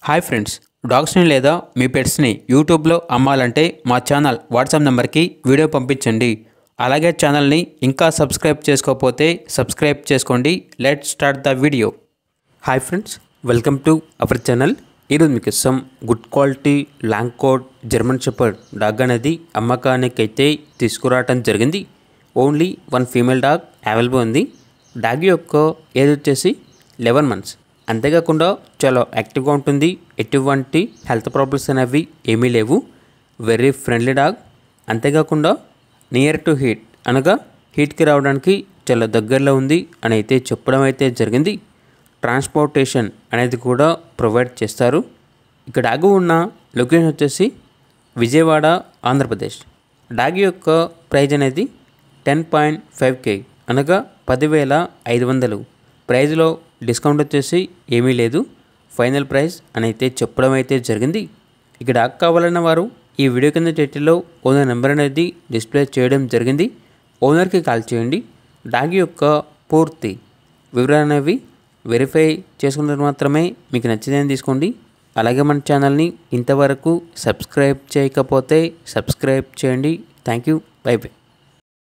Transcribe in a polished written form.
Hi friends, డాగ్స్ని లేదా మీ పెట్స్ని యూట్యూబ్లో అమ్మాలంటే మా ఛానల్ వాట్సాప్ నెంబర్కి వీడియో పంపించండి. అలాగే ఛానల్ని ఇంకా సబ్స్క్రైబ్ చేసుకోకపోతే సబ్స్క్రైబ్ చేసుకోండి. Let's start the video. Hi friends, welcome to our channel. ఈరోజు మీకు some good quality long coat German shepherd dog అనేది అమ్మకానికి అయితే తీసుకురావడం జరిగింది. Only one female dog available ఉంది. డాగ్ యొక్క ఏజ్ వచ్చేసి 11 months. అంతేకాకుండా చాలా యాక్టివ్గా ఉంటుంది. ఎటువంటి హెల్త్ ప్రాబ్లమ్స్ అనేవి ఏమీ లేవు. Very friendly dog. అంతేకాకుండా నియర్ టు హీట్ అనగా హీట్కి రావడానికి చాలా దగ్గరలో ఉంది అని అయితే చెప్పడం అయితే జరిగింది. ట్రాన్స్పోర్టేషన్ అనేది కూడా ప్రొవైడ్ చేస్తారు. ఇక్కడ డాగ్ ఉన్న లొకేషన్ వచ్చేసి విజయవాడ, ఆంధ్రప్రదేశ్. డాగ్ యొక్క ప్రైజ్ అనేది 10.5K అనగా 10,500. ప్రైజ్లో డిస్కౌంట్ వచ్చేసి ఏమీ లేదు. ఫైనల్ ప్రైస్ అని అయితే చెప్పడం అయితే జరిగింది. ఇక డాగ్ కావాలన్న వారు ఈ వీడియో కింద టైటిల్లో ఓనర్ నెంబర్ అనేది డిస్ప్లే చేయడం జరిగింది. ఓనర్కి కాల్ చేయండి. డాగ్ యొక్క పూర్తి వివరాలు అనేవి వెరిఫై చేసుకున్న మాత్రమే మీకు నచ్చినది తీసుకోండి. అలాగే మన ఛానల్ని ఇంతవరకు సబ్స్క్రైబ్ చేయకపోతే సబ్స్క్రైబ్ చేయండి. Thank you. By by.